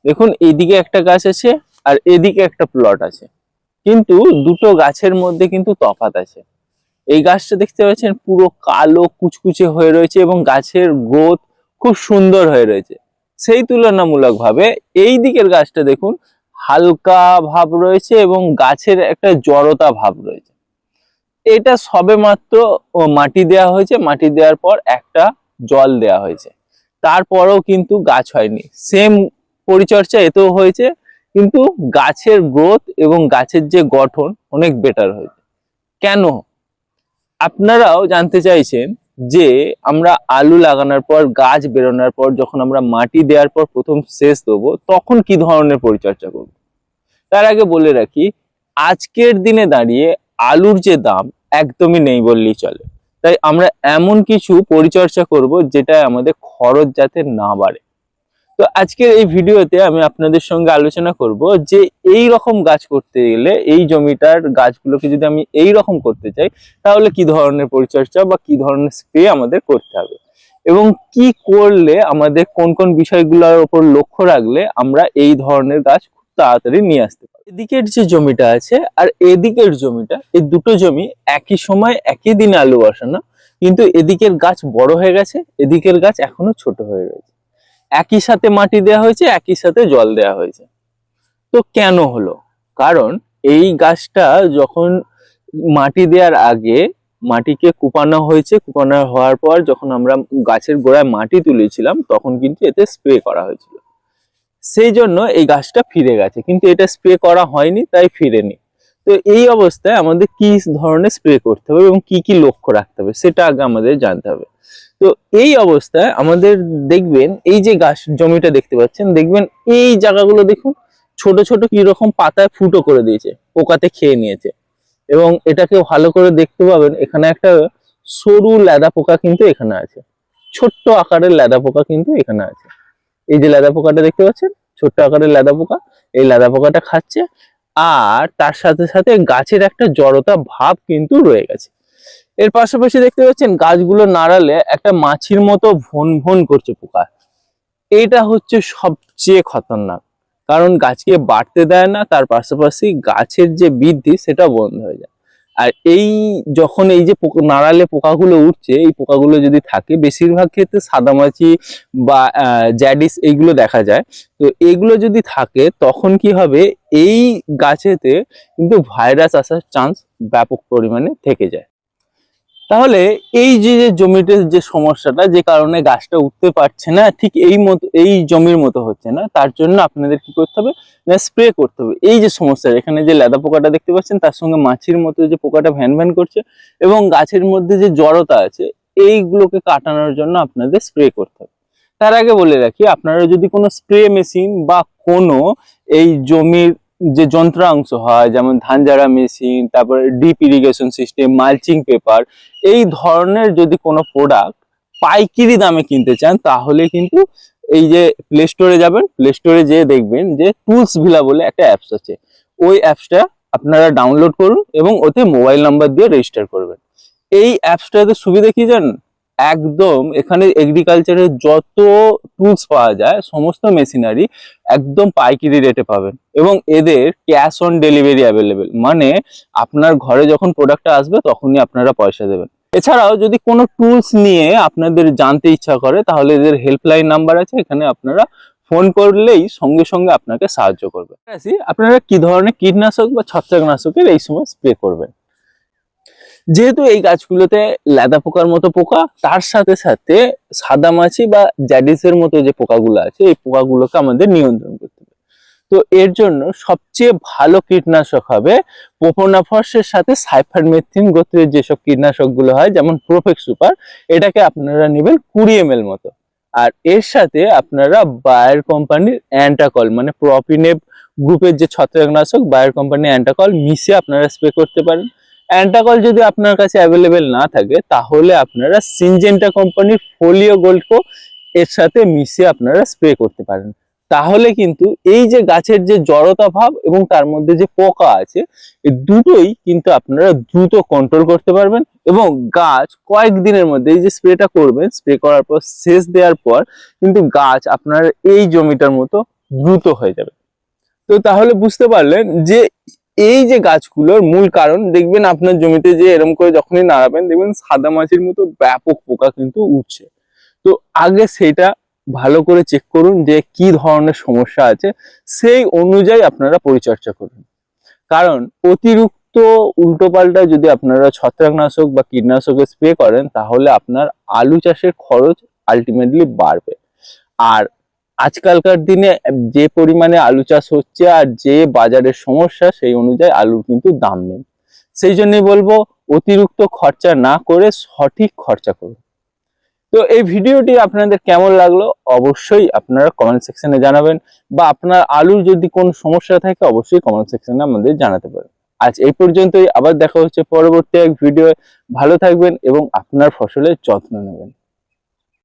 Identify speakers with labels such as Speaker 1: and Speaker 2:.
Speaker 1: দেখুন এইদিকে একটা গাছ আছে আর এদিকে একটা প্লট আছে, কিন্তু দুটো গাছের মধ্যে কিন্তু তফাৎ আছে। এই গাছটা দেখতে পাচ্ছেন পুরো কালো কুচকুচে হয়ে রয়েছে এবং গাছের গ্রোথ খুব সুন্দর হয়ে রয়েছে। সেই তুলনামূলক ভাবে এই দিকের গাছটা দেখুন হালকা ভাব রয়েছে এবং গাছের একটা জড়তা ভাব রয়েছে। এটা সবে মাত্র মাটি দেওয়া হয়েছে, মাটি দেওয়ার পর একটা জল দেওয়া হয়েছে, তারপরেও কিন্তু গাছ হয়নি। সেম পরিচর্যা এতেও হয়েছে, কিন্তু গাছের গ্রোথ এবং গাছের যে গঠন অনেক বেটার হয়েছে। কেন? আপনারাও জানতে চাইছেন যে আমরা আলু লাগানোর পর গাছ বেরোনোর পর যখন আমরা মাটি দেওয়ার পর প্রথম সেচ দেবো তখন কি ধরনের পরিচর্যা করব। তার আগে বলে রাখি, আজকের দিনে দাঁড়িয়ে আলুর যে দাম একদমই নেই বললেই চলে। তাই আমরা এমন কিছু পরিচর্যা করব যেটা আমাদের খরচ যাতে না বাড়ে। তো আজকের এই ভিডিওতে আমি আপনাদের সঙ্গে আলোচনা করব যে এই রকম গাছ করতে গেলে, এই জমিটার গাছগুলোকে যদি আমি এই রকম করতে চাই তাহলে কি ধরনের পরিচর্যা বা কি ধরনের স্প্রে আমাদের করতে হবে, এবং কি করলে আমাদের কোন কোন বিষয়গুলোর উপর লক্ষ্য রাখলে আমরা এই ধরনের গাছ খুব তাড়াতাড়ি নিয়ে আসতে পারি। এদিকের যে জমিটা আছে আর এদিকের জমিটা, এই দুটো জমি একই সময় একই দিনে আলু বসানো, কিন্তু এদিকের গাছ বড় হয়ে গেছে, এদিকের গাছ এখনো ছোট হয়ে রয়েছে। একই সাথে মাটি দেওয়া হয়েছে, একই সাথে জল দেওয়া হয়েছে। তো কেন হলো? কারণ এই গাছটা যখন মাটি দেওয়ার আগে মাটিকে কুপানো হয়েছে, কুপানো হওয়ার পর যখন আমরা গাছের গোড়ায় মাটি তুলেছিলাম তখন কিন্তু এতে স্প্রে করা হয়েছিল, সেই জন্য এই গাছটা ফিরে গেছে, কিন্তু এটা স্প্রে করা হয়নি তাই ফিরেনি। তো এই অবস্থায় আমাদের কি ধরনের স্প্রে করতে হবে এবং কি কি লক্ষ্য রাখতে হবে সেটা আগে আমাদের জানতে হবে। তো এই অবস্থায় আমাদের দেখবেন এই যে গাছ জমিটা দেখতে পাচ্ছেন, দেখবেন এই জায়গাগুলো দেখুন ছোট ছোট কি রকম পাতায় ফুটো করে দিয়েছে, পোকাতে খেয়ে নিয়েছে। এবং এটাকে ভালো করে দেখতে পাবেন এখানে একটা সরু লেদা পোকা কিন্তু এখানে আছে, ছোট্ট আকারের লেদা পোকা কিন্তু এখানে আছে। এই যে লেদা পোকাটা দেখতে পাচ্ছেন, ছোট্ট আকারের লেদা পোকা, এই লেদা পোকাটা খাচ্ছে। আর তার সাথে সাথে গাছের একটা জড়তা ভাব কিন্তু রয়ে গেছে। এর পাশাপাশি দেখতে পাচ্ছেন গাছগুলো নাড়ালে একটা মাছির মতো ভন ভন করছে পোকা। এইটা হচ্ছে সবচেয়ে খতরনাক, কারণ গাছকে বাড়তে দেয় না, তার পাশাপাশি গাছের যে বৃদ্ধি সেটা বন্ধ হয়ে যায়। আর এই যখন এই যে নাড়ালে পোকাগুলো উঠছে, এই পোকাগুলো যদি থাকে, বেশিরভাগ ক্ষেত্রে সাদামাছি বা জ্যাডিস এইগুলো দেখা যায়। তো এইগুলো যদি থাকে তখন কি হবে, এই গাছেতে কিন্তু ভাইরাস আসার চান্স ব্যাপক পরিমাণে থেকে যায়। তাহলে এই যে যে জমিতে যে সমস্যাটা, যে কারণে গাছটা উঠতে পারছে না, ঠিক এই জমির মতো হচ্ছে না, তার জন্য আপনাদের কি করতে হবে না, স্প্রে করতে হবে। এই যে সমস্যা, এখানে যে লেদা পোকাটা দেখতে পাচ্ছেন তার সঙ্গে মাছির মতো যে পোকাটা ভ্যান ভ্যান করছে এবং গাছের মধ্যে যে জড়তা আছে, এইগুলোকে কাটানোর জন্য আপনাদের স্প্রে করতে হবে। তার আগে বলে রাখি, আপনারা যদি কোনো স্প্রে মেশিন বা কোনো এই জমির যে যন্ত্রাংশ হয়, যেমন ধান ঝাড়া মেশিন, তারপরে deep irrigation system, mulching paper, এই ধরনের যদি কোনো প্রোডাক্ট পাইকারি দামে কিনতে চান তাহলে কিন্তু এই যে প্লে স্টোরে যাবেন, প্লে স্টোরে যেয়ে দেখবেন যে টুলস ভিলা বলে একটা অ্যাপস আছে। ওই অ্যাপসটা আপনারা ডাউনলোড করুন এবং ওতে মোবাইল নাম্বার দিয়ে রেজিস্টার করবেন। এই অ্যাপসটাতে সুবিধা কি জানেন? একদম এখানে এগ্রিকালচারের যত টুলস পাওয়া যায় সমস্ত মেশিনারি একদম পাইকারি রেটে পাবেন, এবং এদের ক্যাশ অন ডেলিভারি অ্যাভেলেবেল, মানে আপনার ঘরে যখন প্রোডাক্টটা আসবে তখনই আপনারা পয়সা দেবেন। এছাড়াও যদি কোনো টুলস নিয়ে আপনাদের জানতে ইচ্ছা করে তাহলে এদের হেল্পলাইন নাম্বার আছে, এখানে আপনারা ফোন করলেই সঙ্গে সঙ্গে আপনাকে সাহায্য করবে। আপনারা কি ধরনের কীটনাশক বা ছত্রাকনাশকের এই সময় স্প্রে করবেন। যেহেতু এই গাছগুলোতে লেদা পোকার মতো পোকা, তার সাথে সাথে সাদামাছি বা জ্যাডিসের মতো যে পোকাগুলো আছে, এই পোকাগুলোকে আমাদের নিয়ন্ত্রণ করতে হবে। তো এর জন্য সবচেয়ে ভালো কীটনাশক হবে প্রোপোনাফসের সাথে সাইফারমেথ্রিন গোত্রের যেসব কীটনাশকগুলো হয়, যেমন প্রোফেক্স সুপার, এটাকে আপনারা নেবেন 20 ml মতো। আর এর সাথে আপনারা বায়ার কোম্পানির অ্যান্টাকল, মানে প্রপিনেব গ্রুপের যে ছত্রাকনাশক, বায়ার কোম্পানির অ্যান্টাকল মিশিয়ে আপনারা স্প্রে করতে পারেন। অ্যান্টাকল যদি আপনার কাছে অ্যাভেলেবেল না থাকে তাহলে আপনারা সিনজেন্টা কোম্পানির ফোলিও গোল্ডকো এর সাথে মিশিয়ে আপনারা স্প্রে করতে পারেন। তাহলে কিন্তু এই যে গাছের যে জড়তা ভাব এবং তার মধ্যে যে পোকা আছে, এই দুটোই কিন্তু আপনারা দ্রুত কন্ট্রোল করতে পারবেন, এবং গাছ কয়েকদিনের মধ্যে, এই যে স্প্রেটা করবেন, স্প্রে করার পর সেচ দেওয়ার পর কিন্তু গাছ আপনার এই জমিটার মতো দ্রুত হয়ে যাবে। তো তাহলে বুঝতে পারলেন যে এই যে গাছগুলোর মূল কারণ, দেখবেন আপনার জমিতে যে এরকম করে যখনই নাড়াবেন দেখবেন সাদা মাছির মতো ব্যাপক পোকা কিন্তু উঠছে। তো আগে সেটা ভালো করে চেক করুন যে কি ধরনের সমস্যা আছে, সেই অনুযায়ী আপনারা পরিচর্যা করুন। কারণ অতিরিক্ত উল্টোপাল্টা যদি আপনারা ছত্রাকনাশক বা কীটনাশকের স্প্রে করেন তাহলে আপনার আলু চাষের খরচ আলটিমেটলি বাড়বে। আর আজকালকার দিনে যে পরিমাণে আলু চাষ হচ্ছে আর যে বাজারের সমস্যা, সেই অনুযায়ী আলুর কিন্তু দাম নেই। সেই জন্যই বলবো অতিরিক্ত খরচা না করে সঠিক খরচা করুন। তো এই ভিডিওটি আপনাদের কেমন লাগলো অবশ্যই আপনারা কমেন্ট সেকশনে জানাবেন, বা আপনার আলুর যদি কোনো সমস্যা থাকে অবশ্যই কমেন্ট সেকশনে আমাদের জানাতে পারেন। আজ এই পর্যন্তই, আবার দেখা হচ্ছে পরবর্তী এক ভিডিও। ভালো থাকবেন এবং আপনার ফসলের যত্ন নেবেন।